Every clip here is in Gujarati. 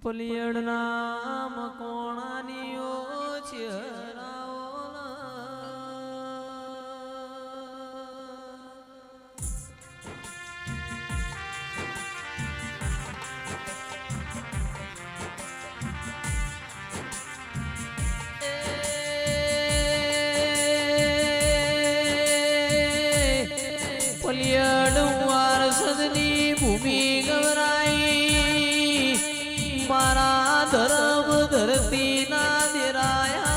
પલિયડ નામ કોણાનીઓ ચહેરાઓ પલિયડ વારસદની ભૂમિ ગવરાઈ મારા ધર્મ ધરતી ના દેરાયા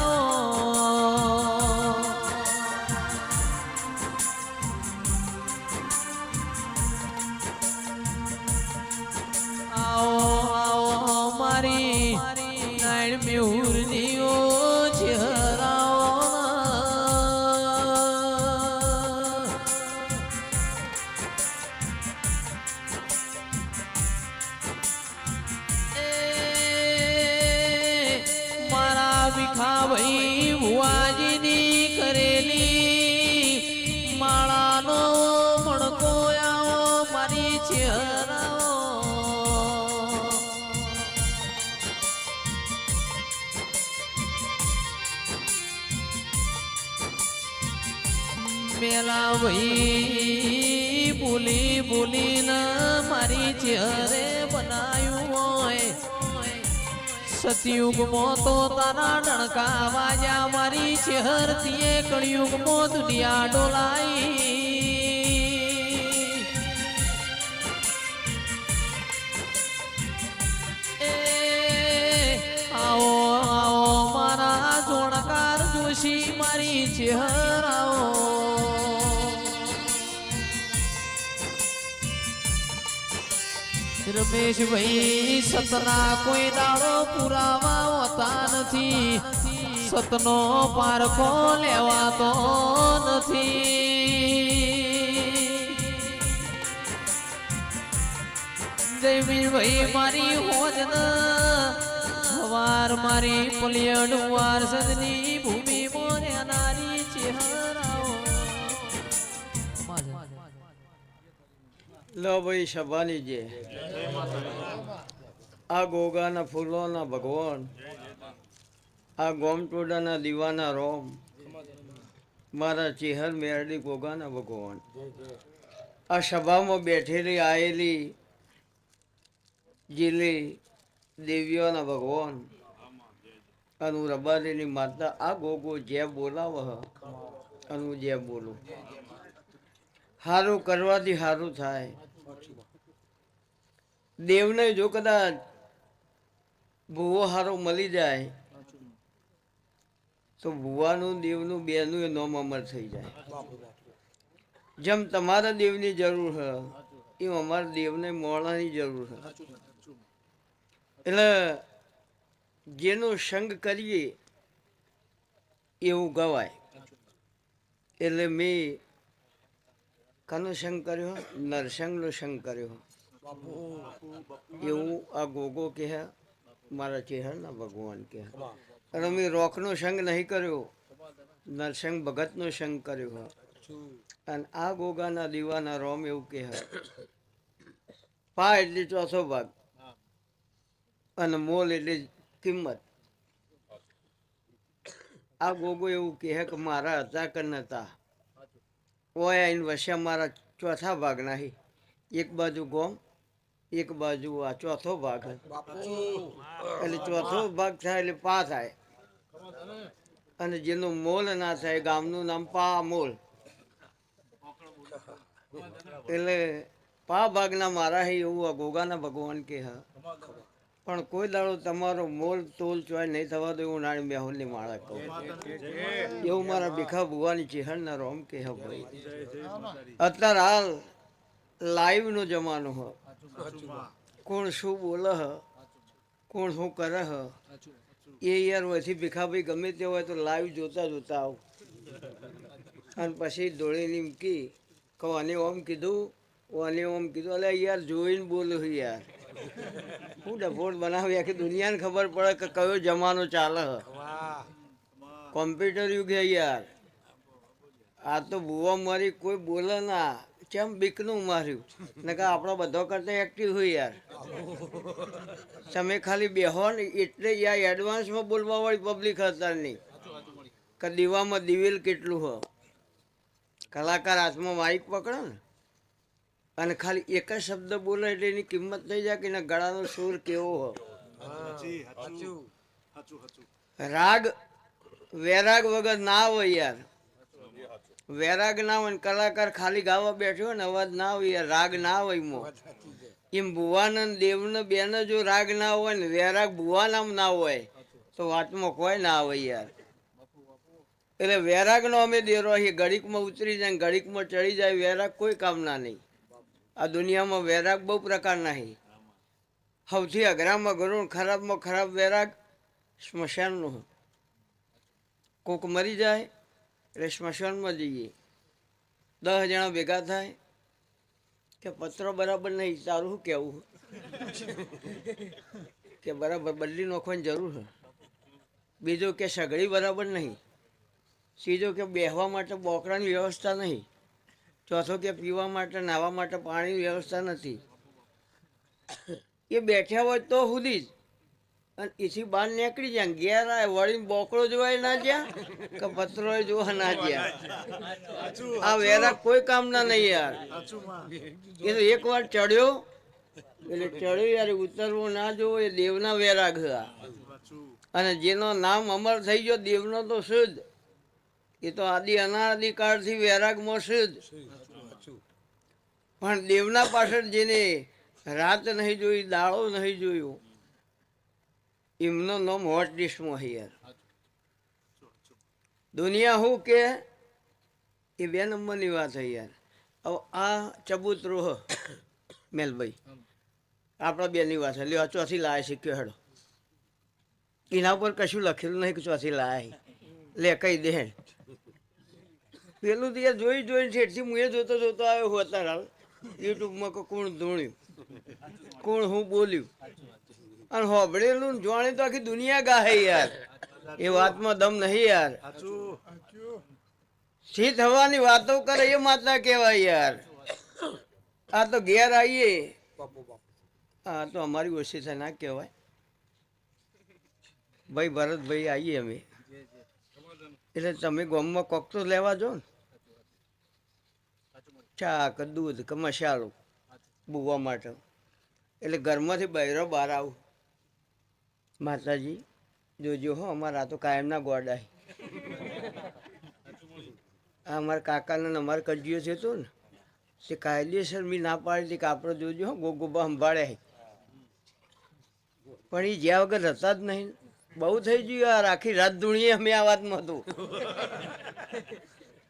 આવો આવો મારી નાયણ મેહુરનીઓ ચહેરાઓ ભીખા ભાઈ ભુવાજીની કરેલી માળાનો મણકો આવો મારી ચહેરાઓ મેલા ભાઈ બોલી બોલીને મારી ચહેરે બનાયું હોય સતયુગમાં તો તારા ડણકા વાજા મારી ચહેરતીએ કળિયુગમાં દુનિયા ડોલાઈ આવો આવો મારા જોણકાર જોશી મારી ચહેરાઓ રમેશભાઈ સતના કોઈ દાડો પુરાવા હોતા નથી સતનો પારખો લેવાતો નથી જયવીરભાઈ મારી હોજ સવાર મારી પલિયડ વારસદની ભૂમિ મોરે નારી ચહેરાઓ લો ભાઈ શબાની જે આ ગોગાના ફૂલોના ભગવાન આ ગોમટોડાના દીવાના રોમ મારા ચેહર મેરડી ગોગાના ભગવાન આ સભામાં બેઠેલી આવેલી જીલી દેવીઓના ભગવાન અને રબારીની માતા આ ગોગો જે બોલાવ અને હું જે બોલું સારું કરવાથી સારું થાય દેવને જો કદાચ ભૂવો સારો મળી જાય તો ભૂવાનું દેવનું બેનું એ નોમ અમર થઈ જાય જેમ તમારા દેવની જરૂર છે એમ અમારા દેવને મોળાની જરૂર છે એટલે જેનો સંગ કરીએ એવું ગવાય એટલે મેં કનો સંગ કર્યો નરસંગનો સંગ કર્યો એવું આ ગોગો કહે મારા ચહેરના ભગવાન કહે અને મેં રોકનો સંગ નહીં કર્યો નરસંગ ભગતનો સંગ કર્યો અને આ ગોગાના દીવાના રોમ એવું કહે પા એટલે ચોથો ભાગ અને મોલ એટલે કિંમત આ ગોગો એવું કહે કે મારા હતા કે નતા ઓય આઈને વસ્યા મારા ચોથા ભાગ નાહી એક બાજુ ગોમ એક બાજુ આ ચોથો ભાગ એટલે ચોથો ભાગ થાય એટલે પા થાય અને જેનો મોલ ના થાય ગામનું નામ પા મોલ એટલે પા ભાગના મારા હે એવું આ ગોગાના ભગવાન કે હા પણ કોઈ દાડો તમારો મોલ તોલ ચોય નહીં થવા દો એવું નાની મેહોલની માળા કહું એવું મારા ભીખા ભુવાની ચેહરના રોમ કે હા ભાઈ અત્યારે હાલ લાઈવ નો જમાનો હ કોણ શું બોલે હ કોણ શું કરે હ એ યાર વથી ભીખાભાઈ ગમે તે હોય તો લાઈવ જોતા જોતા આવ અને પછી દોડીને એમ કી કહું આને ઓમ કીધું આને ઓમ કીધું અલે યાર જોઈને બોલું યાર હું ડફોડ બનાવી આખી દુનિયાને ખબર પડે કે કયો જમાનો ચાલે કોમ્પ્યુટર યુગ હે યાર આ તો ભૂવા મારી કોઈ બોલે ના ચમ બીકનું માર્યું ને કે આપણો બધો કરતા એક્ટિવ હોય યાર. તમે ખાલી બેહો ને એટલે યાર એડવાન્સમાં બોલવા વાળી પબ્લિક હતા નહીં કે દીવામાં દિવેલ કેટલું હો. કલાકાર હાથમાં માઇક પકડે ને અને ખાલી એક જ શબ્દ બોલે એટલે એની કિંમત થઈ જાય કે એના ગળાનો સૂર કેવો હો. રાગ વૈરાગ વગર ના હોય યાર. વૈરાગ ના હોય ને કલાકાર ખાલી ગાવા બેઠો હોય ને અવાજ ના હોય યાર, રાગ ના હોય મો. એમ ભુવાનંદ દેવને બેને જો રાગ ના હોય ને વૈરાગ ભુવા નામ ના હોય તો વાતમાં કોઈ ના આવે યાર. એટલે વૈરાગનો અમે દેરો છીએ. ઘડીકમાં ઉતરી જાય ઘડીકમાં ચડી જાય. વૈરાગ કોઈ કામના નહીં. આ દુનિયામાં વૈરાગ બહુ પ્રકારના છે. સૌથી અઘરામાં અઘરું ખરાબમાં ખરાબ વૈરાગ સ્મશાનનો. કોક મરી જાય એટલે સ્મશાનમાં જઈએ. 10 જણા ભેગા થાય કે પત્રો બરાબર નહીં, તારું શું કહેવું કે બરાબર બદલી નાખવાની જરૂર છે. બીજું કે સગડી બરાબર નહીં. ત્રીજો કે બેહવા માટે બોકડાની વ્યવસ્થા નહીં. ચોથો કે પીવા માટે નાહવા માટે પાણીની વ્યવસ્થા નથી. એ બેઠ્યા હોય તો સુધી જ અને એથી બહાર નીકળી જાય ઘેર આવે વળીને બોકડો જોવાય ના જ્યાં કે પત્રો જોવા ના જ્યાં. આ વૈરાગ કોઈ કામના નહીં યાર. એ તો એક વાર ચડ્યો એટલે ચડ્યો યાર, ઉતરવો ના જોવો એ દેવના વૈરાગ હતા. અને જેનો નામ અમર થઈ ગયો દેવનો તો શુદ્ધ, એ તો આદિ અનાદિ કાળથી વૈરાગમાં શુદ્ધ. પણ દેવના પાછળ જેને રાત નહીં જોઈ દાડો નહીં જોયું એમનો નામ હોટ ડિશમાં છે યાર. દુનિયા શું કે એ 2 નંબરની વાત છે યાર. હવે આ ચબૂતરો હ મેલભાઈ આપણા બેની વાત છે. લ્યો ચોથી લાય શીખ્યો હેડો. એના ઉપર કશું લખેલું નહીં કે ચોથી લાય લે કહી દે. પેલું તો યાર જોઈ જોઈને છેટથી હું એ જોતો જોતો આવ્યો હું અત્યારે હાલ યુટ્યુબમાં કે કોણ ધૂણ્યું કોણ હું બોલ્યું અને હોભળેલું જોણે તો આખી દુનિયા ગાહે યાર. એ વાતમાં દમ નહીં યાર. શી થવાની વાતો કરે એ માતા કહેવાય યાર. આ તો ઘેર આવીએ હા તો અમારી ઓછી થાય ના કહેવાય. ભાઈ ભરતભાઈ આવીએ અમે એટલે તમે ગામમાં કોક તો લેવા જો ને, ચા કે દૂધ કે મસાલો બુવા માટે. એટલે ઘરમાંથી બહેરો બહાર આવું, માતાજી જોજો હો અમારા તો કાયમના ગોડા. આ અમારા કાકાને અમારે કજિયો છે તો ને તે કાયદેસર મેં ના પાડી હતી કે આપણે જોજો હો ગોગોબા સંભાળે. પણ એ જ્યાં વગર હતા જ નહીં. બહુ થઈ ગયું યાર. આખી રાત ધૂણીએ અમે આ વાતમાં હતું.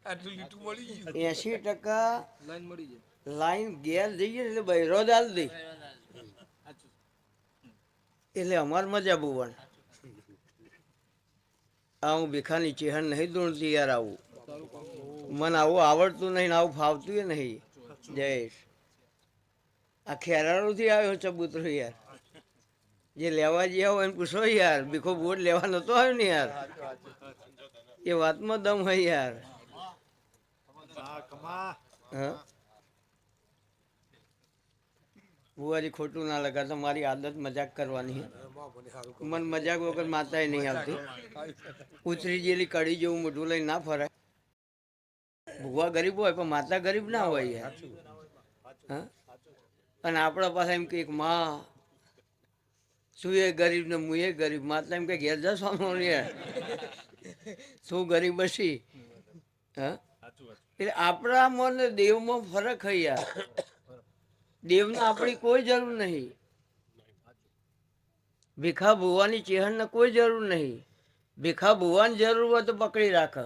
80% લાઈન ઘેર જઈએ એટલે બહેરો જ હાલ દે એટલે અમાર મજા બોવણ. આ હું ભીખાની ચેહન નહીં દોડતી યાર. આવું મને આવું આવડતું નહીં, આવું ફાવતું એ નહીં. જયેશ આ ખેરાળુથી આવ્યો ચબૂતરો યાર. જે લેવા ગયા હોય એને પૂછો યાર, ભીખો બોટ લેવા નતો આવ્યો ને યાર. એ વાતમાં દમ હોય યાર. હા બુવાજી ખોટું ના લગાડતા. મારી આદત મજાક કરવાની. મને મજાક વગર માતાએ નહીં આવતી. ઉતરી જેલી કડી જેવું મોઢું લઈને ના ફરાય. ભુવા ગરીબ હોય પણ માતા ગરીબ ના હોય યાર. હા અને આપણા પાસે એમ કે એક માં તું એ ગરીબ ને હું એ ગરીબ. માતા એમ કે ઘેર જવાનું યાર તું ગરીબ હશી. હા એટલે આપણામાં ને દેવમાં ફરક હોય યાર. દેવને આપણી કોઈ જરૂર નહીં. ભીખા ભુવાની ચેહનને કોઈ જરૂર નહીં. ભીખા ભુવાની જરૂર હોય તો પકડી રાખે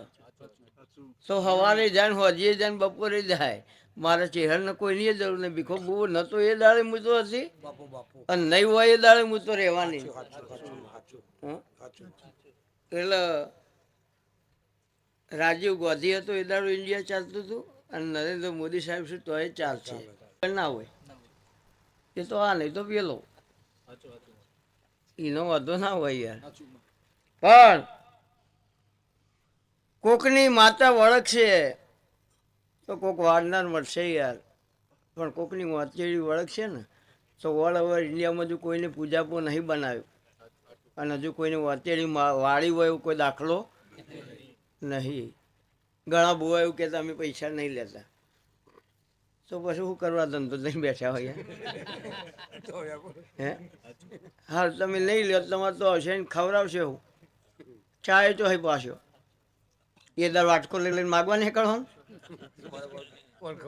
તો સવારે જાય ને હોજીએ જાય ને બપોરે જાય. મારા ચેહનને કોઈની જરૂર નહીં. ભીખો ભુવો ન તો એ દાડે મૂતો હતી અને નહીં હોય એ દાડે મૂતો રહેવાની. એટલે રાજીવ ગાંધી હતો એ દાડો ઇન્ડિયા ચાલતું હતું અને નરેન્દ્ર મોદી સાહેબ છે તો એ ચાલશે. ના હોય એ તો આ નહીં તો પેલો એનો વાંધો ના હોય યાર. પણ કોકની માતા વળગશે તો કોક વાળનાર મળશે યાર. પણ કોકની વાંચેલી ઓળખ છે ને તો ઓલ ઓવર ઇન્ડિયામાં હજુ કોઈને પૂજાપો નહીં બનાવ્યો અને હજુ કોઈને વાંચેલી વાળી હોય એવો કોઈ દાખલો નહીં. ઘણા બુવા એવું કહેતા અમે પૈસા નહીં લેતા, તો પછી શું કરવા ધંધો નહીં બેઠા હોય હે? હા તમે નહીં લો તમારે તો આવશે ને ખવડાવશે હું ચાય તો હઈ પાછો એ દર વાટકો લઈ લઈને માગવા નીકળો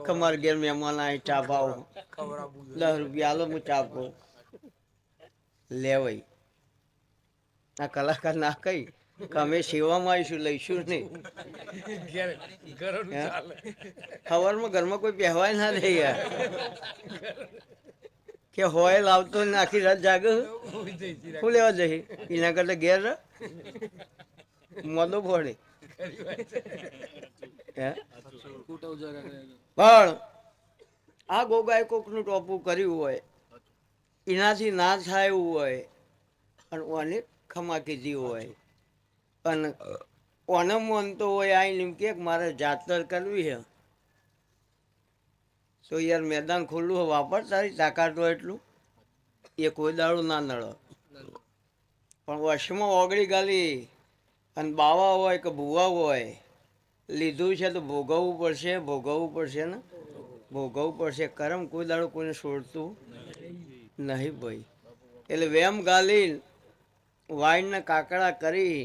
તમારે ઘેર મહેમાન આવે ચા પાવો 10 રૂપિયા આલો હું ચા પાઉં લેવાય. આ કલાકાર ના કઈ કે અમે સેવામાં આવીશું લઈશું નહીં. સવારમાં ઘરમાં કોઈ પહેવાય ના દે યાર કે હોય લાવતો ને આખી રાત જાગે શું લેવા જઈ એના કરતા ઘેર મોદો પડે. પણ આ ગોગાએ કોકનું ટોપું કર્યું હોય એનાથી ના થાય એવું હોય અને ઓને ખમા કીધી હોય અને ઓને મનતો હોય આઈને એમ કે મારે જાતર કરવી છે તો યાર મેદાન ખુલ્લું હોય વાપર તારી તાકાત હોય એટલું એ કોઈ દાડું ના નળો. પણ વશમાં ઓગળી ગાલી અને બાવા હોય કે ભૂવા હોય લીધું છે તો ભોગવવું પડશે ને ભોગવવું પડશે. કરમ કોઈ દાડો કોઈને છોડતું નહીં ભાઈ. એટલે વેમ ગાલી વાઈનના કાકડા કરી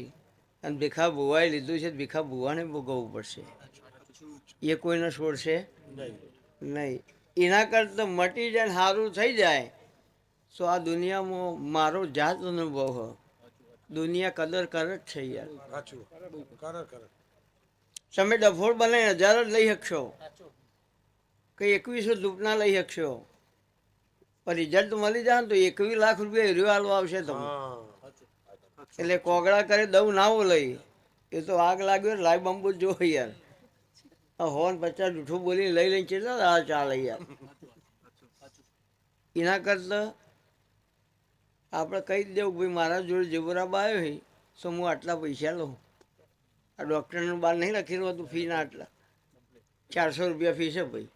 અને ભીખા ભુવાએ લીધું છે ભીખા ભુવાને ભોગવવું પડશે, એ કોઈને છોડશે નહીં. એના કરતાં મટી જાય ને સારું થઈ જાય તો આ દુનિયામાં મારો જાત અનુભવ દુનિયા કદર કરે જ છે યાર. તમે ડફોળ બનાવી 1000 જ લઈ શકશો કે 2100 ધૂપના લઈ શકશો, પણ રિઝલ્ટ મળી જાય ને તો 21 લાખ રૂપિયા હીરો હાલવા આવશે તમને. એટલે કોગળા કરે દઉં નાવો લઈ એ તો આગ લાગ્યો લાઈ બંબુ જો યાર. હોન 50 જૂઠું બોલીને લઈને ચેટલા ચાલે યાર. એના કરતાં આપણે કહી જ દેવું ભાઈ મારા જોડે જબરાબ આવ્યો હોય તો હું આટલા પૈસા લઉં. આ ડૉક્ટરનું બહાર નહીં લખેલું હતું ફી ના આટલા 400 રૂપિયા ફી છે ભાઈ.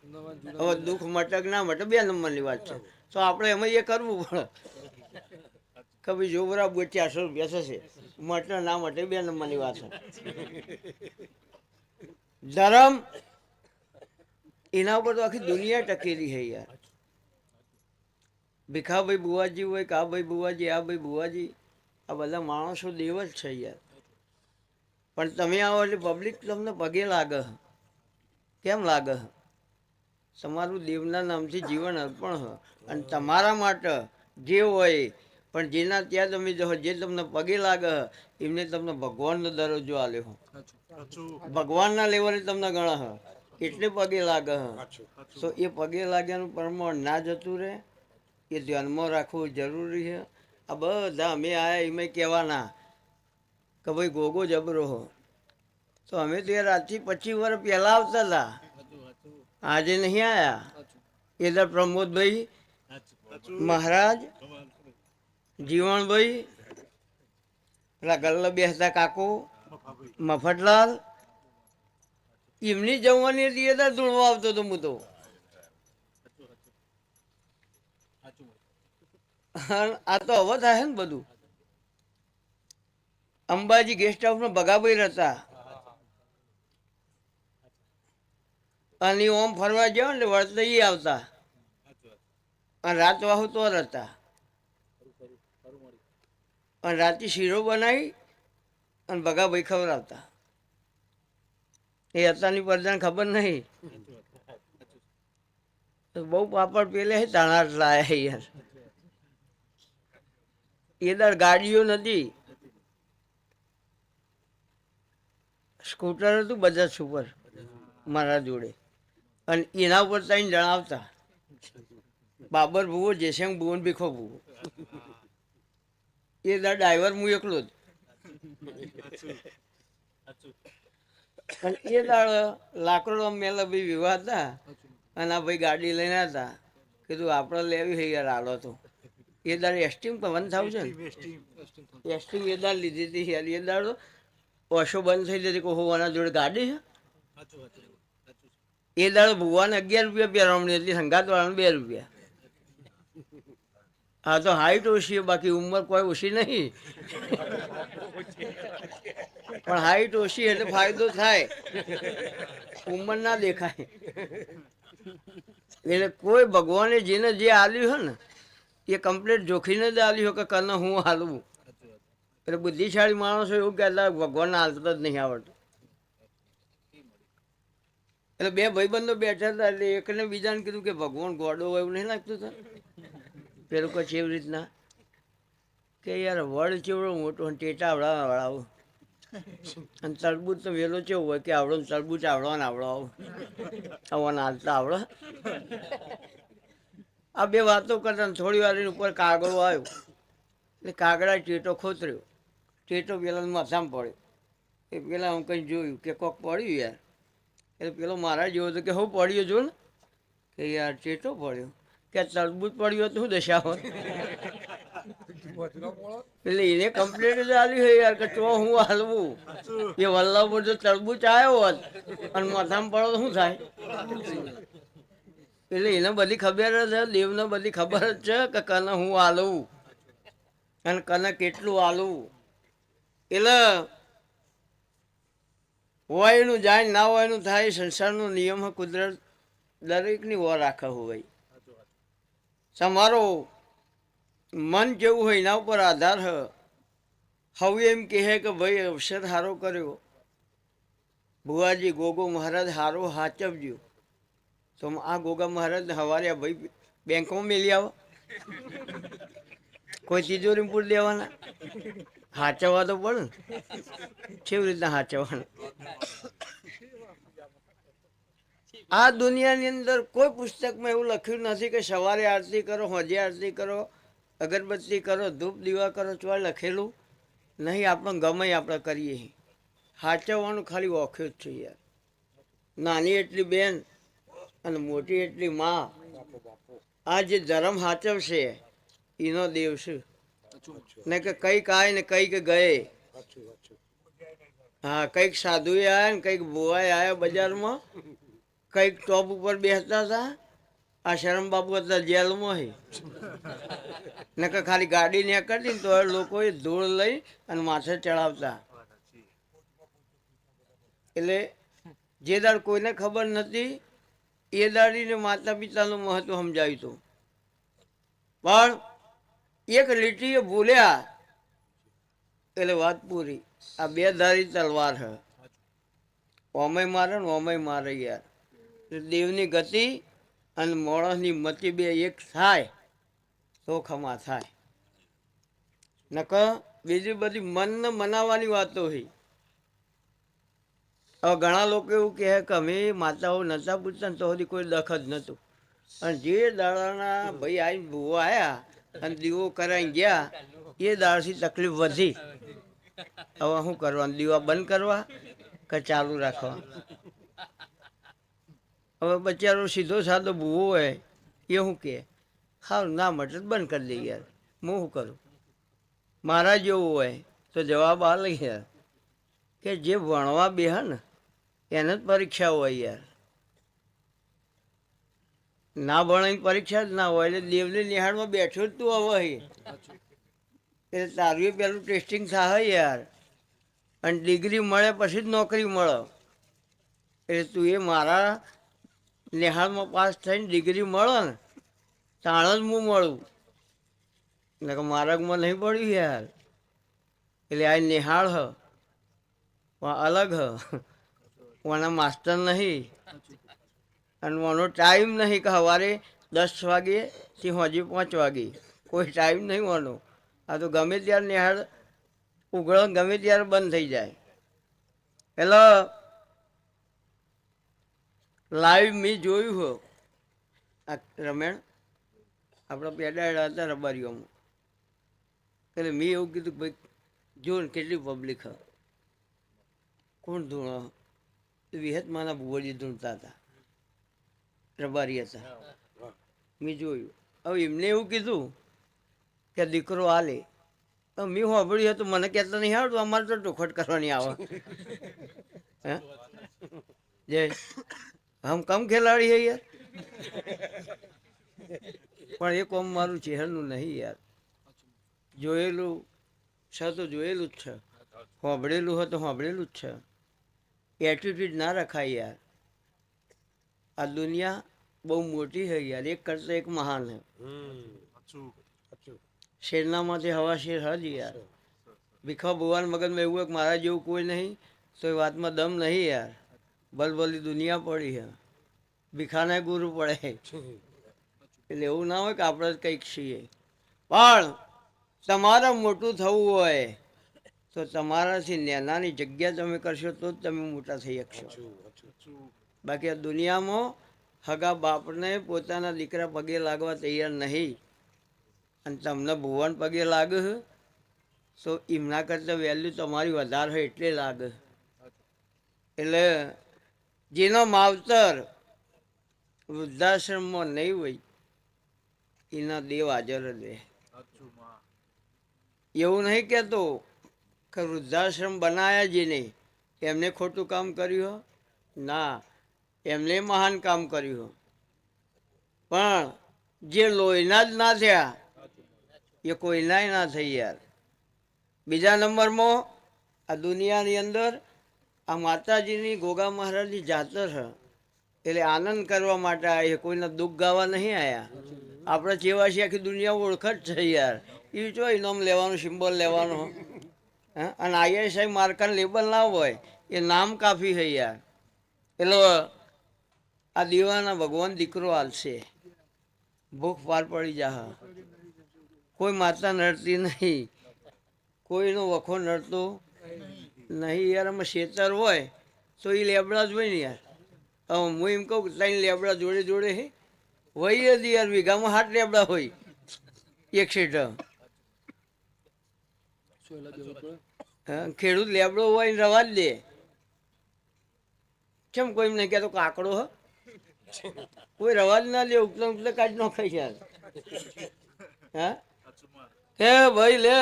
હવે દુઃખ મટક ના મટક 2 નંબરની વાત છે તો આપણે એમાં એ કરવું પડે કે ભાઈ જો બરાબર 400 રૂપિયા થશે મટે ના મટે 2 નંબરની વાત છે. ધર્મ એના ઉપર તો આખી દુનિયા ટકેલી છે યાર. ભીખાભાઈ બુવાજી હોય કે આ ભાઈ બુવાજી આ ભાઈ બુવાજી આ બધા માણસો દેવ જ છે યાર. પણ તમે આવો એટલે પબ્લિક તમને પગે લાગે. કેમ લાગે? તમારું દેવના નામથી જીવન અર્પણ હ અને તમારા માટે જે હોય પણ જેના ત્યાં તમે જો જે તમને પગે લાગે એમને તમને ભગવાનનો દરજ્જો આલ્યો. ભગવાનના લેવલે તમને ગણ એટલે પગે લાગે. તો એ પગે લાગ્યાનું પ્રમાણ ના જતું રહે એ ધ્યાનમાં રાખવું જરૂરી છે. આ બધા અમે આયા એમાં કહેવાના કે ભાઈ ગોગો જબરો હો તો અમે તો યાર આજથી 25 વર્ષ પહેલાં આવતા હતા, આજે નહીં આવ્યા. એટલે પ્રમોદભાઈ મહારાજ જીવણભાઈ પેલા ગલ્લા બેસતા કાકો મફતલાલ એમની જમવાની હતી એટલે ધૂળવા આવતો હતો હું તો. આ તો હવે થાય ને બધું. અંબાજી ગેસ્ટ હાઉસમાં ભગાભાઈ હતા અને ઓમ ફરવા જાવ ને વળતા એ આવતા અને રાત વાહુ તો હતા અને રાતે શીરો બનાવી અને ભગાભાઈ ખવડાવતા. એ અત્યારની પ્રજાને ખબર નહીં. બહુ પાપડ પેલે તાણા લાયા યાર. એ દર ગાડીઓ નથી, સ્કૂટર હતું બજાજ સુપર મારા જોડે અને એના ઉપર ત્રણ જણા આવતા બાબર ભૂવો જેસંગ ભૂવો ને ભીખો ભૂવો. એ દર ડ્રાઈવર હું એકલો જ. અને એ દાડ લાકડો મેલા ભાઈ વિવાહ હતા અને આ ભાઈ ગાડી લઈને હતા કીધું આપણે લેવી છે યાર હાલો તો. એ દાડ એસટીમ 1000 એસટીમ એ દાડ લીધી હતી યાર. એ દાડ ઓશો બંધ થઈ જતી કોઈ હોવાના જોડે ગાડી છે એ દાડે ભુવાને 11 રૂપિયા પહેરવણી હતી, સંગાતવાળાને 2 રૂપિયા. હા તો હાઈટ ઓછી, બાકી ઉંમર કોઈ ઓછી નહીં, પણ હાઈટ ઓછી એટલે ફાયદો થાય, ઉંમર ના દેખાય. એટલે કોઈ ભગવાને જેને જે આલ્યું હોય ને એ કમ્પ્લીટ જોખીને જ આલ્યું હોય કે કને હું હાલવું. એટલે બુદ્ધિશાળી માણસો એવું કહેતા ભગવાનને હાલતા જ નહીં આવડતું. એટલે 2 ભાઈબંધો બેઠા હતા, એટલે એકને બીજાને કીધું કે ભગવાન ગોડો હોય એવું નહીં લાગતું તને? પેલું કહે એવી રીતના કે યાર વડ ચેવડો મોટો ટેટા આવડાવું, અને તરબૂચ તો વેલો ચેવું હોય કે આવડો તરબૂચ આવડવાને આવડો આવવાના હાલતા આવડે. આ 2 વાતો કરતા થોડી વાર એની ઉપર કાગળો આવ્યો, એટલે કાગડા ટેટો ખોતર્યો, ટેટો પેલા માથામાં પડ્યો. એ પેલા હું કંઈ જોયું કે કોક પડ્યું યાર. એટલે પેલો મારા જેવો હતો કે હું પડ્યો જો ને, કે યાર ટેટો પડ્યો, કે તરબૂચ પડ્યું હતું શું દશા હોય. એટલે એને કમ્પ્લેટ જ આલી હોય યાર કે તો હું હાલવું. એ વલ્લભ પર જો તરબૂચ આવ્યો હોત અને માથામાં પડો તો શું થાય? એટલે એને બધી ખબર જ છે, દેવને બધી ખબર જ છે કે કને હું હાલવું અને કને કેટલું હાલવું. એટલે હોય એનું જાય, ના હોય એનું થાય. સંસારનો નિયમ કુદરત દરેકની ઓર રાખે હોય. તમારો મન જેવું હોય એના ઉપર આધાર હ. હવે એમ કહે કે ભાઈ અવસર સારો કર્યો, ભુવાજી ગોગો મહારાજ સારો હાચવજો, તો આ ગોગા મહારાજને સવારે ભાઈ બેંકમાં મેલી આવો, કોઈ તિજોરી પૂર દેવાના? હાચવવા તો પડે ને, કેવી રીતના હાચવવાના? આ દુનિયાની અંદર કોઈ પુસ્તકમાં એવું લખ્યું નથી કે સવારે આરતી કરો, હોજે આરતી કરો, અગરબત્તી કરો, ધૂપ દીવા કરો, ચોય લખેલું નહીં. આપણે ગમે આપણે કરીએ. હાચવવાનું ખાલી ઓખ્યું જ છે યાર. નાની એટલી બેન અને મોટી એટલી માં. આ જે ધર્મ હાચવશે એનો દેવ છે, ને કે કંઈક આય ને કંઈક ગયે. હા, કંઈક સાધુએ આવ્યા ને કંઈક ભુવાએ આવ્યા બજારમાં, કંઈક ટોપ ઉપર બેસતા હતા. આ શરમ બાપુ હતા જેલમાં ને કે ખાલી ગાડી નીકળતી ને તો લોકોએ ધૂળ લઈ અને માથે ચડાવતા. એટલે જે દાડ કોઈને ખબર નથી એ દાડીને માતા પિતાનું મહત્વ સમજાવ્યું હતું. પણ એક લીટીએ ભૂલ્યા એટલે વાત પૂરી. આ 2 ધારી તલવાર છે, ઓમય મારે ને ઓમય મારે યાર. દેવની ગતિ અને માણસની મતિ 2 એક થાય તો ખમા થાય. નકર બીજી બધી મનને મનાવવાની વાતો હોય. હવે ઘણા લોકો એવું કહે કે અમે માતાઓ નહોતા પૂછતા ને તો સુધી કોઈ દખ જ નહોતું, અને જે દાડાના ભાઈ આવીને ભૂવા આવ્યા અને દીવો કરાવી ગયા એ દાડથી તકલીફ વધી. હવે શું કરવાનું? દીવા બંધ કરવા કે ચાલુ રાખવા? હવે બચારો સીધો સાદો ભૂવો હોય એ શું કહે, હા ના મટે બંધ કરી દઈએ યાર, હું શું કરું? મારા જેવું હોય તો જવાબ આ લઈ યાર કે જે ભણવા બેહે ને એને જ પરીક્ષા હોય યાર. ના ભણાવી પરીક્ષા જ ના હોય. એટલે દેવની નિહાળમાં બેઠો જ તું હવે, એટલે તારું પેલું ટેસ્ટિંગ થાય યાર. અને ડિગ્રી મળે પછી જ નોકરી મળે. એટલે તું એ મારા નિહાળમાં પાસ થઈને ડિગ્રી મળે ને તાણ જ હું મળું, એટલે કે માર્ગમાં નહીં પડ્યું યાર. એટલે આ નિહાળ હ અલગ હ, ઓના માસ્ટર નહીં અને ઓનો ટાઈમ નહીં કે સવારે 10 વાગ્યેથી સાંજે 5 વાગે, કોઈ ટાઈમ નહીં ઓનો. આ તો ગમે ત્યારે નિહાળ ઉઘડો ગમે ત્યારે બંધ થઈ જાય. એટલે લાઈવ મેં જોયું હો. આ રમેણ આપણા પેડા હતા રબારીઓમાં, એટલે મેં એવું કીધું કે ભાઈ જો ને કેટલી પબ્લિક હ. કોણ ધૂણો? વિહતમાના ભુવોજી ધૂણતા હતા, રબારી હતા, મેં જોયું. હવે એમને એવું કીધું કે દીકરો આલે, તો મેં સાંભળ્યું હતું મને કહેતા નહીં આવડતું, અમારે તો ટોખટ કરવાની આવે. હે જય હમ કમ ખેલાડી હે યાર. પણ એ કોમ મારું ચહેરનું નહીં યાર. જોયેલું છે તો જોયેલું જ છે, સાંભળેલું હોય તો સાંભળેલું જ છે. એટીટ્યુડ ના રખાય યાર. આ દુનિયા બહુ મોટી છે યાર, એક કરતા એક મહાન છે. શેરનામાંથી હવા શેર હજ યાર. ભીખા ભુવાન મગજમાં એવું એક મારા જેવું કોઈ નહીં તો એ વાતમાં દમ નહીં યાર. બલબલી દુનિયા પડી છે, ભીખાને ગુરુ પડે. એટલે એવું ના હોય કે આપણે જ કંઈક છીએ. પણ તમારે મોટું થવું હોય તો તમારાથી નાનાની જગ્યા તમે કરશો તો જ તમે મોટા થઈ શકશો. બાકી આ દુનિયામાં હગા બાપને પોતાના દીકરા પગે લાગવા તૈયાર નહીં, અને તમને ભુવન પગે લાગે તો એમના કરતાં વેલ્યુ તમારી વધારે હોય એટલે લાગે. એટલે જેનો માવતર વૃદ્ધાશ્રમમાં નહીં હોય એના દેવ હાજર જ રહે. એવું નહીં કહેતો કે વૃદ્ધાશ્રમ બનાવ્યા જેને એમને ખોટું કામ કર્યું, ના, એમને મહાન કામ કર્યું. પણ જે લોહીના જ ના થયા એ કોઈનાય ના થઈ યાર. બીજા નંબરમાં આ દુનિયાની અંદર આ માતાજીની ગોગા મહારાજની જાતર છે, એટલે આનંદ કરવા માટે આવ્યા, કોઈના દુઃખ ગાવા નહીં આવ્યા. આપણે જેવા છીએ આખી દુનિયા ઓળખ જ છે યાર. એ જો ઇનામ લેવાનું, સિમ્બોલ લેવાનું, હા. અને ISI માર્કાનું લેબલ ના હોય એ નામ કાફી છે યાર. એટલે આ દીવાના ભગવાન દીકરો હાલશે, ભૂખ પાર પડી જા. કોઈ માતા નડતી નહીં, કોઈનો વખો નડતો નહીં યાર. આમાં શેતર હોય તો એ લેબડા જ હોય ને યાર. હું એમ કહું કે ત્રણ લેબડા જોડે જોડે હે વહી જ યાર, વીઘામાં 7 લેબડા હોય એક શેઠ. ખેડૂત લેબડો હોય ને રવા જ દે. કેમ કોઈ નહીં કહેતો કાકડો હ, કોઈ રવા જ ના લે, ઉપલા ઉપલા કાઢી નાખાય યાર. હા, હે ભાઈ લે,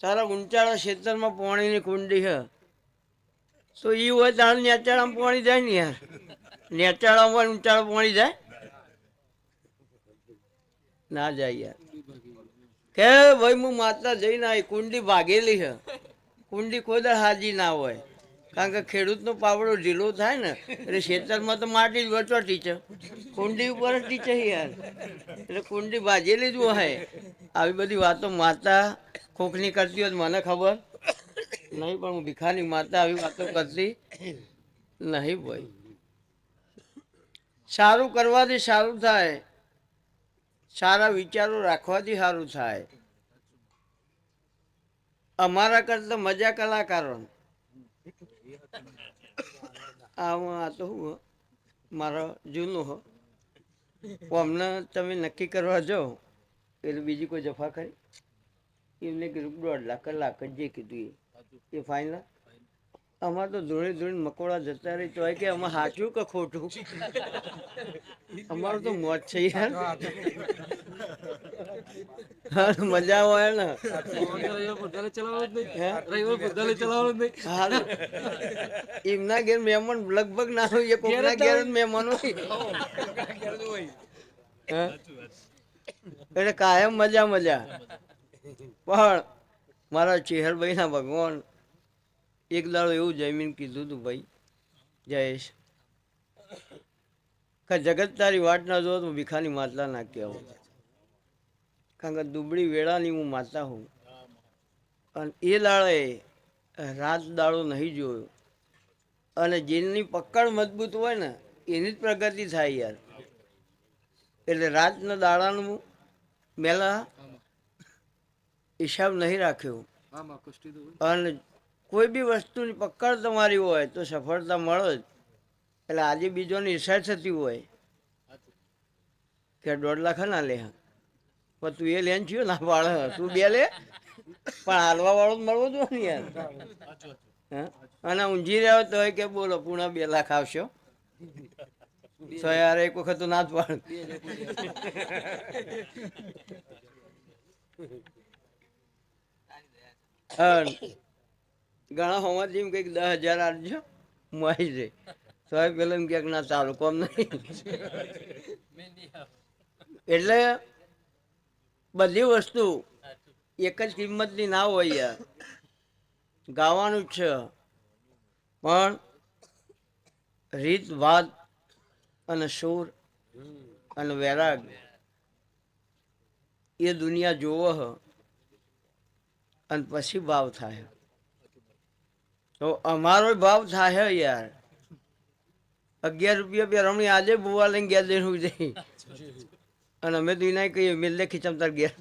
તારા ઊંચાળા ક્ષેત્રમાં પાણીની કુંડી છે તો એ હોય તારે નેચાળામાં પાણી જાય ને યાર. નેચાળામાં ઊંચાળા પાણી જાય ના જાય યાર. કે ભાઈ હું માતા જઈને આવી, કુંડી ભાગેલી છે. કુંડી કોઈ દર હાજી ના હોય, કારણ કે ખેડૂતનો પાવડો ઢીલો થાય ને એટલે ખેતરમાં તો માટી જ વચોટી છે, કુંડી ઉપર જ ટીચે યાર. એટલે કુંડી ભાજેલી જ હોય. આવી બધી વાતો માતા કોકની કરતી હોય મને ખબર નહીં, પણ હું ભીખાની માતા આવી વાતો કરતી નહીં ભાઈ. સારું કરવાથી સારું થાય, સારા વિચારો રાખવાથી સારું થાય. અમારા કરતા મજા કલાકારો આ તો શું મારો જૂનો હો, અમને તમે નક્કી કરવા જાઓ એટલે બીજી કોઈ જફા કરી એમને કીધું 1.5 લાખ કલાક જે કીધું એ ફાઇનલ. અમારે તો ધોળે ધોળે મકોડા જતા રહી તો કે અમે સાચું કે ખોટું. અમારું તો મોજ છે યાર. મજા હોય ને. એમના ઘેર મહેમાન લગભગ ના હોય, કોકના ઘેર મહેમાન હોય એટલે કાયમ મજા મજા. પણ મારા ચેહરભાઈ ના ભગવાન એક દાડો એવું જમીન કીધું તું ભાઈ જયેશ કે જગત તારી વાટ ના જો તો ભીખાની માતા ના કહેવો, કારણ કે દુબળી વેળાની હું માતા હું. અને એ દાડે રાત દાડો નહીં જોયો, અને જેની પકડ મજબૂત હોય ને એની જ પ્રગતિ થાય યાર. એટલે રાતના દાડાનું મેલા હિસાબ નહીં રાખ્યો, અને કોઈ બી વસ્તુની પકડ તમારી હોય તો સફળતા મળે જ. એટલે આજે બીજોની ઈર્ષા થતી હોય કે 1.5 લાખ ના લે, પણ તું એ લેન થયો ના પાડે, તું 2 લે, પણ હાલવા વાળો મળવો જોઈએ ને યાર. અને ઊંઝી રહ્યો તો કે બોલો પૂણા 2 લાખ આવશો તો યાર એક વખત તો ના જ પાડ. ઘણા હોવા જેમ કંઈક 10,000 આપજો હું આવી જાય તો તો પેલો એમ કે ના ચાલુ કોમ નહીં. એટલે બધી વસ્તુ એક જ કિંમતની ના હોય યાર. ગાવાનું જ છે પણ રીત વાત અને સુર અને વૈરાગ એ દુનિયા જોવો હ અને પછી ભાવ થાય. તો અમારો ભાવ થાય યાર. 11 રૂપિયા પેરમણી આજે બુવા લઈને ગયા દે જઈ અને અમે તો એના કહીએ મેલે ખીચમતાર ગયા.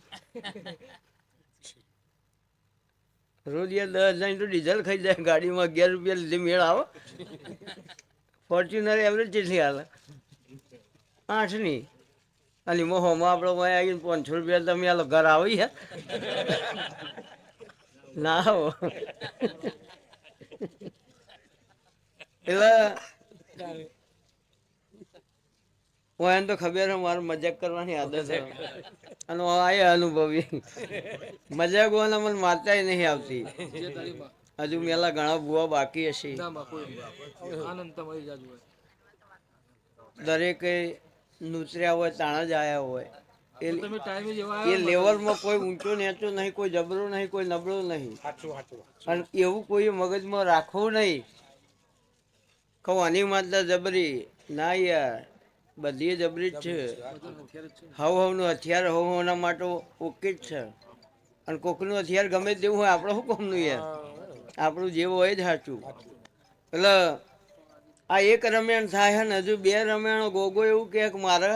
રોજ યાર 10,000 તો ડીઝલ ખાઈ જાય ગાડીમાં. 11 રૂપિયા લીધે મેળ આવો. ફોર્ચ્યુનર એવરેજ જેટલી હાલે 8ની અને મોહમાં આપણે આવીને 500 રૂપિયા તમે આલો ઘર આવી હે ના આવો. એટલે એને તો ખબર છે મારે મજાક કરવાની આદત છે અને આ અનુભવી મજાક મને મારતા નહીં આવતી. હજુ મેલા ઘણા બુવા બાકી હશે. દરેકે નૂતર્યા હોય તાણા જ આયા હોય. એ લેવલમાં કોઈ ઊંચો નીચો નહીં, કોઈ જબરો નહીં, કોઈ નબળો નહીં. અને એવું કોઈ મગજમાં રાખવું નહીં કહું આની માતા જબરી ના યાર. બધી જબરી જ છે. હવનું હથિયાર હવના માટે ઓકે જ છે. અને કોકનું હથિયાર ગમે તેવું હોય આપણે શું કોમનું યાર. આપણું જેવું હોય જ સાચું. એટલે આ એક રમેણ થાય ને હજુ 2 રમેણો ગોગો એવું કહે કે મારે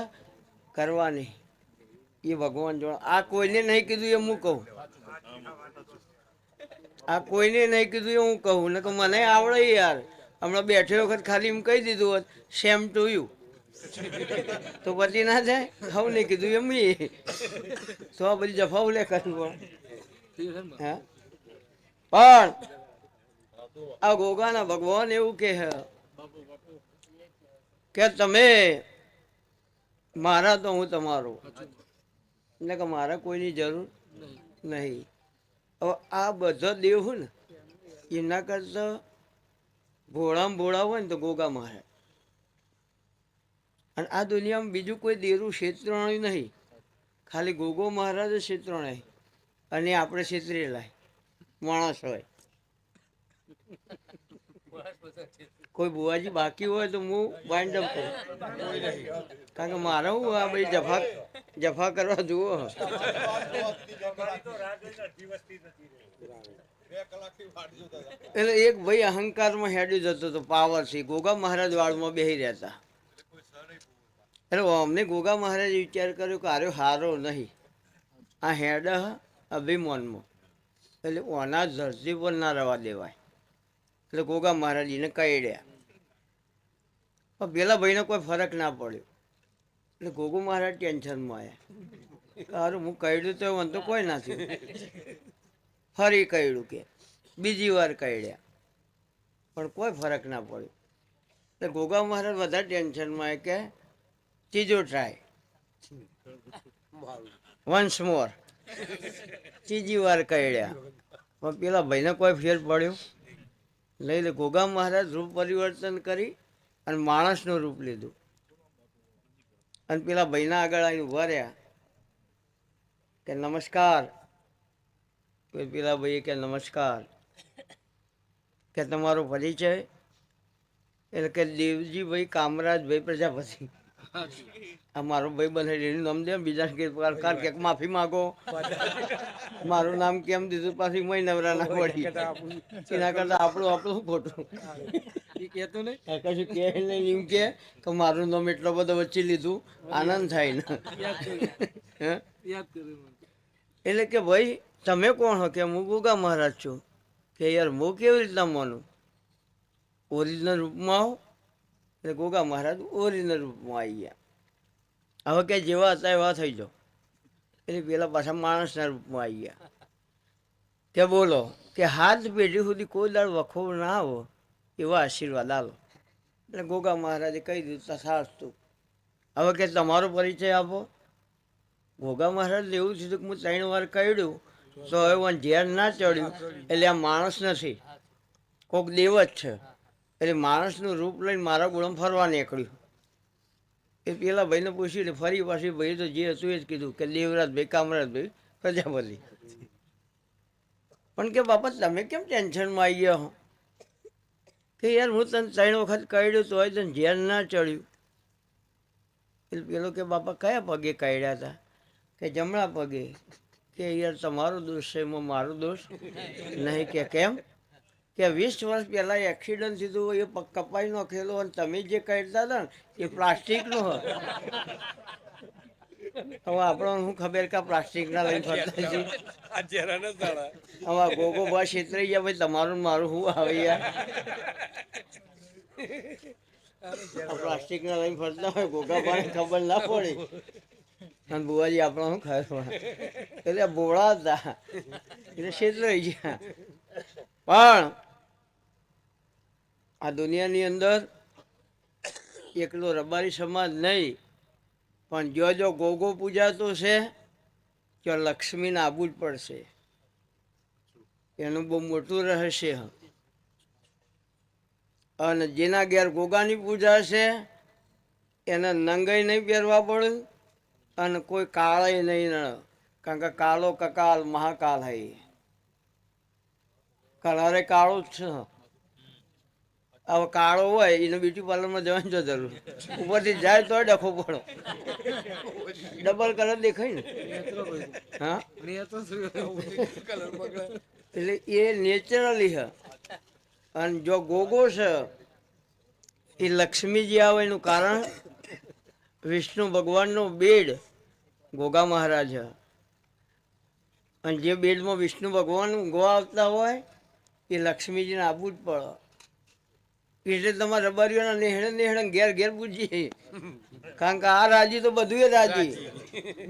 કરવાની એ ભગવાન જોડે. આ કોઈને નહીં કીધું એ હું કહું. આ કોઈને નહીં કીધું એ હું કહું ને કે મને આવડે યાર. હમણાં બેઠી વખત ખાલી એમ કહી દીધું હોત સેમ ટુ યુ તો પછી ના જાય. હવ નહીં કીધું એમ તો આ બધી જફાઓ લે કરવું. હા પણ આ ગોગાના ભગવાન એવું કે તમે મારા તો હું તમારો એટલે કે મારા કોઈની જરૂર નહીં. હવે આ બધા દેવ હોય ને એના કરતા ભોળામાં ભોળા હોય ને તો ગોગા મહારાજ. અને આ દુનિયામાં બીજું કોઈ દેરું ક્ષેત્રણું નહીં, ખાલી ગોગો મહારાજ જ ક્ષેત્રણાય. અને આપણે ક્ષેત્રેલાય માણસ હોય. કોઈ બુવાજી બાકી હોય તો હું વાઇન્ડ અપ કરું. કારણ કે મારે હું આ બધી જફા કરવા જુઓ. એટલે એક ભાઈ અહંકારમાં હેડી જતો હતો પાવરથી. ગોગા મહારાજ વાળમાં બેસી રહેતા. એટલે અમને ગોગા મહારાજે વિચાર કર્યો કે આર્યો હારો નહીં, આ હેડ અભિમાનમાં, એટલે ઓના ધરતી પર ના રવા દેવાય. એટલે ગોગા મહારાજીને કહ્યા. પણ પેલા ભાઈને કોઈ ફરક ના પડ્યો. એટલે ગોગો મહારાજ ટેન્શનમાં આવ્યા. સારું હું કહ્યું તો મને તો કોઈ ના થયું. ફરી કહ્યું કે બીજી વાર કહ્યા પણ કોઈ ફરક ના પડ્યો. એટલે ગોગા મહારાજ વધારે ટેન્શનમાં આવે કે ત્રીજો ટ્રાય વન્સ મોર. ત્રીજી વાર કહ્યા પણ પેલા ભાઈને કોઈ ફેર પડ્યો લઈ લે. ગોગા મહારાજ રૂપ પરિવર્તન કરી અને માણસનું રૂપ લીધું અને પેલા ભાઈના આગળ આવીને ઉભા રહ્યા કે નમસ્કાર. પેલા ભાઈએ કે નમસ્કાર. કે તમારો પરિચય? એટલે કે દેવજીભાઈ કામરાજભાઈ પ્રજાપતિ. આ મારો ભાઈ બને એનું નામ દે. બીજા કે માફી માગો મારું નામ કેમ દીધું પાછી મય નવરા ના પડી. એના કરતા આપણું ખોટું કહેતું નહીં. કશું કહે નહીં. એમ કે મારું નામ એટલો બધો વચ્ચે લીધું આનંદ થાય ને. એટલે કે ભાઈ તમે કોણ હો? કે હું ગોગા મહારાજ છું. કે યાર હું કેવી રીતના માનું? ઓરિજિનલ રૂપમાં આવો. એટલે ગોગા મહારાજ ઓરિજિનલ રૂપમાં આવી ગયા. હવે કે જેવા હતા એવા થઈ જાઓ. એટલે પેલા પાછા માણસના રૂપમાં આવી ગયા. કે બોલો કે હાથ પેઢી સુધી કોઈ દાડ વખો ના આવો એવા આશીર્વાદ આલો. એટલે ગોગા મહારાજે કહી દીધું તથાસ્તુ. હવે કે તમારો પરિચય આપો. ગોગા મહારાજ એવું થયું કે હું 3 વાર કહ્યું તો હવે ઝેર ના ચડ્યું. એટલે આ માણસ નથી, કોક દેવ જ છે. એટલે માણસનું રૂપ લઈને મારા ગોળમ ફરવા નીકળ્યું. એ પેલા ભાઈને પૂછ્યું ને ફરી પાછી ભાઈ તો જે હતું એ જ કીધું કે દેવરાજભાઈ કામરાજભાઈ પ્રજાપતિ. પણ કે બાપા તમે કેમ ટેન્શનમાં આવી ગયા હો? કે યાર હું તને 3 વખત કાઢ્યું તો હોય તને ઝેર ના ચડ્યું. એટલે પેલો કે બાપા કયા પગે કાઢ્યા હતા? કે જમણા પગે. કે યાર તમારો દોષ છે એમાં મારો દોષ નહીં. કે કેમ? કે 20 વર્ષ પહેલાં એક્સિડન્ટ થયું એ પગ કપાઈ નાખેલો અને તમે જે કાઢતા હતા ને એ પ્લાસ્ટિકનું હોય. હવે આપણને શું ખબર કે પ્લાસ્ટિકના લઈને ફરતા છીએ? હવે ગોગો ભાઈ છેતરાઈ ગયા ભાઈ તમારું મારું શું આવે યાર? પ્લાસ્ટિકના લઈને ફરતા હોય ગોગા ભાઈ ખબર ના પડી અને બુવાજી આપણે શું ખાય એટલે બોળા હતા એટલે છેતરાઈ ગયા. પણ આ દુનિયાની અંદર એકલો રબારી સમાજ નહીં, પણ જો ગોગો પૂજાતો છે ત્યાં લક્ષ્મીને આવવું જ પડશે. એનું બહુ મોટું રહસ્ય. અને જેના ઘેર ગોગાની પૂજા છે એને નંગાઈ નહીં પહેરવા પડે અને કોઈ કાળે નહીં નડે, કારણ કે કાળો કકાલ મહાકાલ હૈ. કલરે કાળો જ છે. હવે કાળો હોય એને બ્યુટી પાર્લરમાં જવાની જો જરૂર, ઉપરથી જાય તો ડખો પડો, ડબલ કલર દેખાય ને. હા, એટલે એ નેચરલી છે. અને જો ગોગો છે એ લક્ષ્મીજી આવે એનું કારણ વિષ્ણુ ભગવાનનો બેડ ગોગા મહારાજ. અને જે બેડમાં વિષ્ણુ ભગવાન ઊંઘવા આવતા હોય એ લક્ષ્મીજીને આવવું જ પડે. એટલે તમારા રબારીઓના નેહડે નેહડે ઘેર ઘેર પૂછીએ, કારણ કે આ રાજી તો બધું રાજી.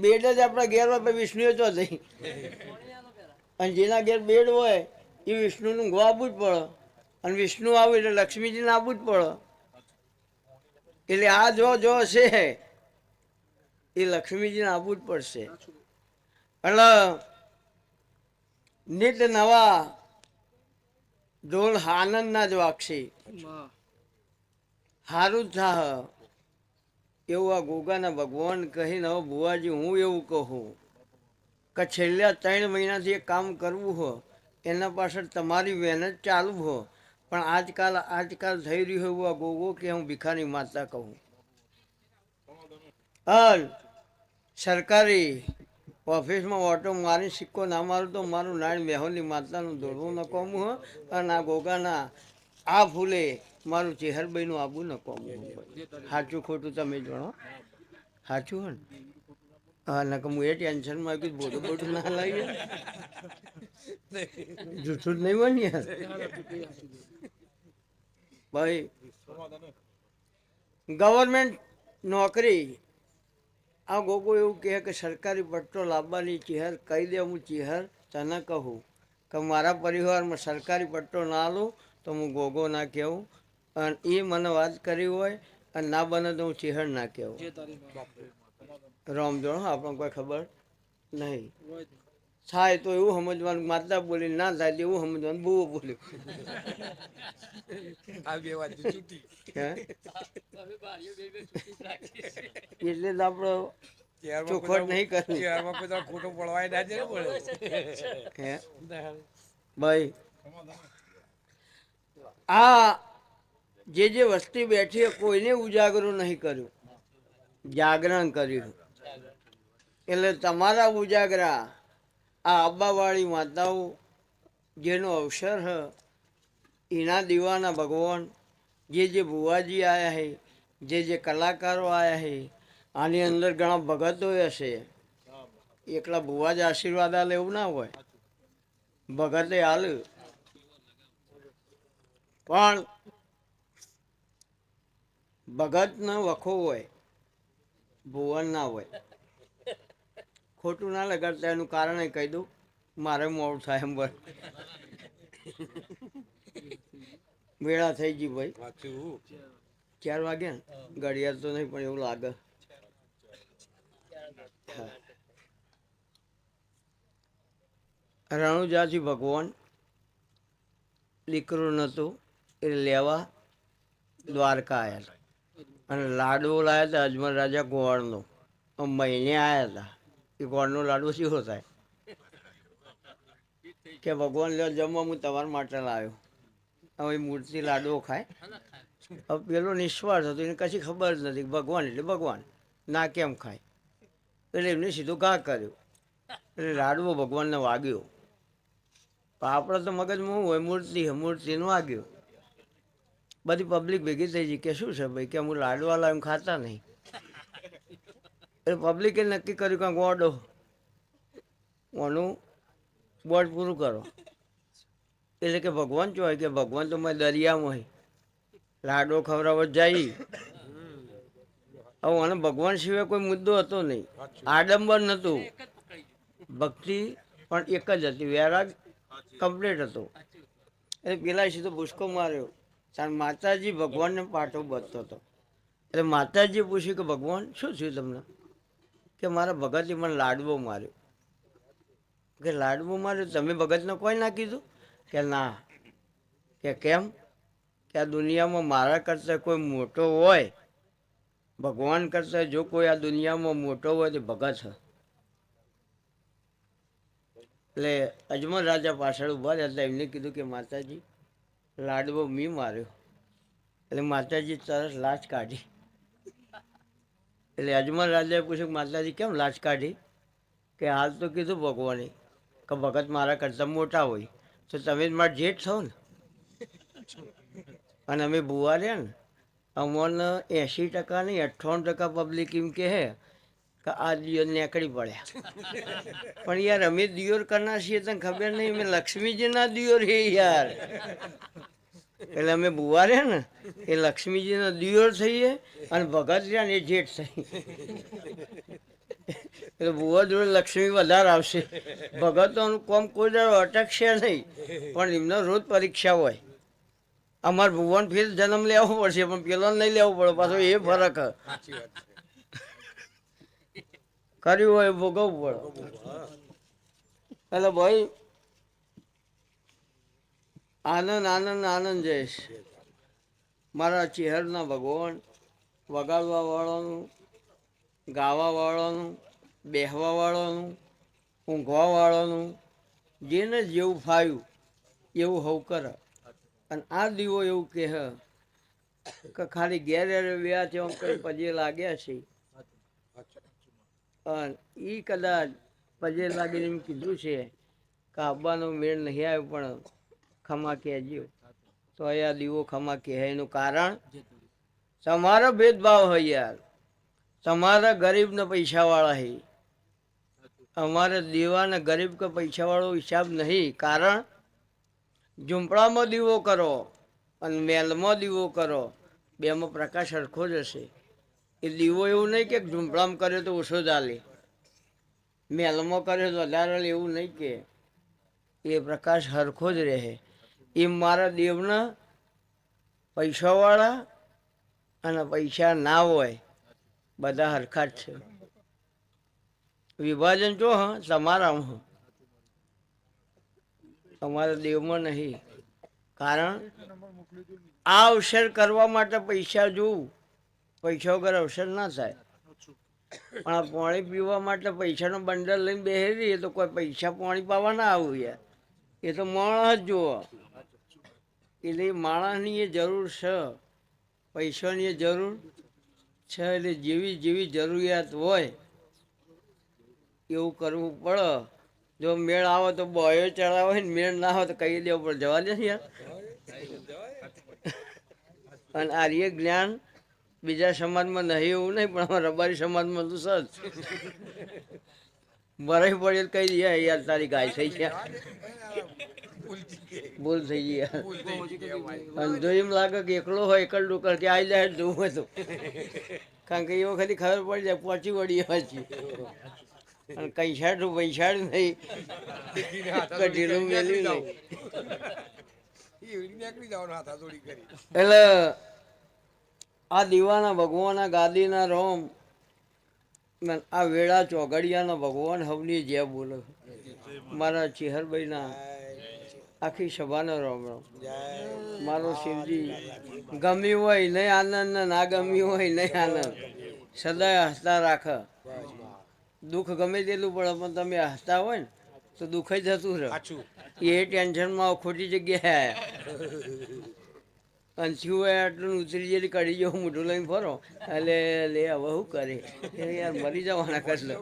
બેડ જ આપણા ઘેર હોય વિષ્ણુ તો થઈ. અને જેના ઘેર બેડ હોય એ વિષ્ણુનું ઊંઘવા આવવું જ પડે. અને વિષ્ણુ આવે એટલે લક્ષ્મીજીને આવવું જ પડે. એટલે આ જો છે એ લક્ષ્મીજીને આવવું જ પડશે. એટલે નિત નવા ઢોલ આનંદના જ વાગશે, સારું જ થાય એવું આ ગોગાના ભગવાન કહીને. હવે બુવાજી હું એવું કહું કે છેલ્લા 3 મહિનાથી એ કામ કરવું હોય એના પાછળ તમારી મહેનત ચાલુ હોય. પણ આજકાલ થઈ રહ્યું એવું આ ગોગો કે હું ભિખારી માતા કહું. અને સરકારી ઓફિસમાં ઓટો મારી સિક્કો ના મારું તો મારું નાળ મેહોની માતાનું દોડવું નકોમું હોય. અને આ ગોગાના આ ફૂલે મારું ચેહરબાઈનું આબુ નકોમું હોય. સાચું ખોટું તમે જાણો? સાચું હોય ને? હા, નકર હું એ ટેન્શનમાં આવી બોટું બોટું ના લાવીએ, જૂઠું જ નહીં હોય ને યાર. ભાઈ ગવર્મેન્ટ નોકરી આ ગોગો એવું કહે કે સરકારી પટ્ટો લાવવાની ચહેર કહી દે. હું ચહેર તને કહું કે મારા પરિવારમાં સરકારી પટ્ટો ના લો તો હું ગોગો ના કહેવું. અને એ મને વાત કરી હોય અને ના બને તો હું ચહેર ના કહેવું. રામ જોડો આપણને કોઈ ખબર નહીં. થાય તો એવું સમજવાનું માતા બોલી, ના થાય તો એવું સમજવાનું બહુ બોલ્યું. એટલે જ આપણો ચોખવટ નહીં કરવી. ખોટું પડવાય ના છે ભાઈ. આ જે વસ્તી બેઠી કોઈને ઉજાગરો નહીં કર્યું, જાગરણ કર્યું. એટલે તમારા ઉજાગરા આ આંબાવાળી માતાઓ જેનો અવસર હ એના દીવાના ભગવાન જે બુવાજી આવ્યા છે, જે કલાકારો આવ્યા છે, આની અંદર ઘણા ભગતો હશે. એકલા બુવા જ આશીર્વાદ આલે એવું ના હોય, ભગતે હાલ. પણ ભગતનો વખો હોય, ભુવન ના હોય. ખોટું ના લગાડતા એનું કારણ કહી દઉં, મારે મોડું થાય એમ બસ. વેળા થઈ ગઈ ભાઈ, 4 વાગ્યા ને. ઘડિયાળ તો નહીં પણ એવું લાગે. રણુજાથી ભગવાન દીકરો નહોતો એટલે લેવા દ્વારકા આવ્યા હતા અને લાડવો લાવ્યા હતા અજમલ રાજા ગોળનો. મહિને આવ્યા હતા. એ ગોળનો લાડવો શીખો થાય કે ભગવાન લ્યો જમવા હું તમારા માટે લાવ્યો. હવે એ મૂર્તિ લાડવો ખાય. હવે પેલો નિસ્વાર્થ હતો, એને કશી ખબર જ નથી. ભગવાન એટલે ભગવાન, ના કેમ ખાય. એટલે એમને સીધું ઘા કર્યો એટલે લાડવો ભગવાનને વાગ્યો. આપણે તો મગજમાં શું હોય, મૂર્તિનો વાગ્યો. બધી પબ્લિક ભેગી થઈ ગઈ કે શું છે ભાઈ, કે હું લાડવા લાવીને ખાતા નહીં. એટલે પબ્લિકે નક્કી કર્યું કે ગોડો ઓનું બોર્ડ પૂરું કરો. એટલે કે ભગવાન શું હોય, કે ભગવાન તો મેં દરિયામાં હોય, લાડવો ખવડાવવા જાય. હવે અને ભગવાન સિવાય કોઈ મુદ્દો હતો નહીં, આડંબર નહોતું, ભક્તિ પણ એક જ હતી, વૈરાગ કમ્પ્લીટ હતો. એટલે પેલા સીધો ભૂસકો માર્યો. કારણ માતાજી ભગવાનને પાટો બધતો હતો. એટલે માતાજીએ પૂછ્યું કે ભગવાન શું થયું તમને? કે મારા ભગતે મને લાડવો માર્યો. કે લાડવો માર્યો તમે ભગતને કોઈ ના કીધું? કે ના. કે કેમ? કે આ દુનિયામાં મારા કરતાં કોઈ મોટો હોય, ભગવાન કરતાં જો કોઈ આ દુનિયામાં મોટો હોય તો ભગત છે. એટલે અજમલ રાજા પાછળ ઊભા રહેતા એમને કીધું કે માતાજી લાડવો મી માર્યો. એટલે માતાજી તરત લાજ કાઢી. એટલે અજમલ રાજાએ પૂછ્યું માતાજી કેમ લાજ કાઢી? કે હાલ તો કીધું ભગવાને કે ભગત મારા કરતાં મોટા હોય તો તમે જ મારા જેઠ છો ને. અને અમે ભૂવા રહ્યા ને, અમને 80% નહીં 98% પબ્લિક એમ કહે કે આ દિયોર નીકળી પડ્યા. પણ યાર અમે દિયોર કરનાર છીએ તને ખબર નહીં, અમે લક્ષ્મીજીના દિયોર છે યાર. એટલે અમે ભૂવા રહ્યા ને એ લક્ષ્મીજીનો દિયોર થઈએ અને ભગત રહ્યા ને એ જેઠ થઈ. એટલે ભૂવા જોડે લક્ષ્મી વધારે આવશે. ભગતોનું કોમ કોઈ દાડો અટકશે નહીં, પણ એમનો રોજ પરીક્ષા હોય. અમારે ભુવન ફેર જન્મ લેવો પડશે પણ પેલો નહીં લેવો પડે, પાછો એ ફરક કર્યું હોય ભોગવવું પડે. એટલે ભાઈ આનંદ આનંદ આનંદ જઈશ. મારા ચેહરના ભગવાન વગાડવા વાળાનું, ગાવા વાળાનું, બેહવા વાળાનું, ઊંઘવા વાળાનું, જેને જેવું ફાયું એવું હવ કરે. અને આ દીવો એવું કહે કે ખાલી ઘેર વ્યા છે કંઈ પજે લાગ્યા છે. અને એ કદાચ પજે લાગીને એમ કીધું છે કે આબાનો મેળ નહીં આવ્યો પણ ખમા કહેજો. તો આ દીવો ખમા કહે. એનું કારણ તમારો ભેદભાવ હોય યાર. તમારા ગરીબ ને પૈસાવાળા હે, અમારે દીવાને ગરીબ કે પૈસાવાળો હિસાબ નહીં. કારણ ઝૂંપડામાં દીવો કરો અને મહેલમાં દીવો કરો, બેમાં પ્રકાશ સરખો જ હશે. એ દીવો એવું નહીં કે ઝૂંપડામાં કર્યો તો ઓછો ચાલે, મહેલમાં કર્યો તો વધારે એવું નહીં, કે એ પ્રકાશ સરખો જ રહે. એ મારા દેવના પૈસાવાળા અને પૈસા ના હોય બધા હરખા જ છે. વિભાજન જો હા તમારામાં, અમારા દેવમાં નહીં. કારણ આ અવસર કરવા માટે પૈસા જોવું, પૈસા વગર અવસર ના થાય. પણ આ પાણી પીવા માટે પૈસાનો બંડલ લઈને બેસી રહીએ તો કોઈ પૈસા પાણી પાવા ના આવું યાર. એ તો માણસ જ જુઓ. એટલે માણસની એ જરૂર છે, પૈસાની એ જરૂર છે. એટલે જેવી જેવી જરૂરિયાત હોય એવું કરવું પડે. જો મેળ આવે તો બોયો ચડાવે ને, મેળ ના આવે તો કહી દેવું પડે જવા દે યાર. અને આર્ય જ્ઞાન બીજા સમાજમાં નહીં એવું નહીં, પણ અમારા રબારી સમાજમાં તો સજ મરાઈ પડે કહી દે યાર તારી ગાય થઈ છે, ભૂલ થઈ ગઈ યાર. અને જો એમ લાગે કે એકલો હોય એકલ ડુકર કે આવી જાય જોવું હોય તો, કારણ કે એ વખતે ખબર પડી જાય પહોંચી વળી પાછી. અને કૈસાડું પૈસાડું નહીં, ઢીલું મેલ્યું નહીં. એટલે આ દીવાના ભગવાન, આ ગાદીના રોમ, આ વેળા ચોઘડિયાના ભગવાન હવની જે બોલો મારા ચેહરભાઈના આખી સભાનો રામ રામ. મારો શિવજી ગમ્યું હોય નહીં આનંદ ને ના ગમ્યું હોય નહીં આનંદ, સદાય હસતા રાખ. દુઃખ ગમે તેટલું પડે પણ તમે હસતા હોય ને તો દુઃખ જ જતું રહે. એ ટેન્શનમાં ખોટી જગ્યાએ આવ્યા અને શું હોય આટલું ઉતરી જેલી કઢી જેવું મોઢું લઈને ફરો એટલે લે હવે શું કરે યાર મરી જવાના કસલો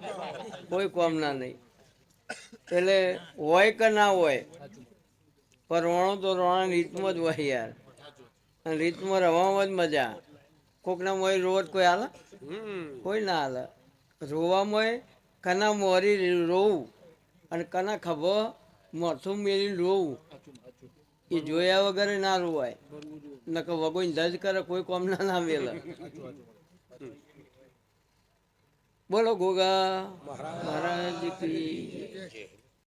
કોઈ કામ ના નહીં. એટલે હોય કે ના હોય પણ રોણો તો રોણા રીતમાં જ હોય યાર, અને રીતમાં રવામાં જ મજા. કોકના મોય રોજ કોઈ હાલે? કોઈ ના હાલે. રોવામાં કના મોરી રોવું અને કના ખભો માથું મેળીને રોવું એ જોયા વગર ના રોવાય. નકર વગોઈ ધજ કરે કોઈ કોમ ના મેલે. બોલો ગોગા મહારાજ કી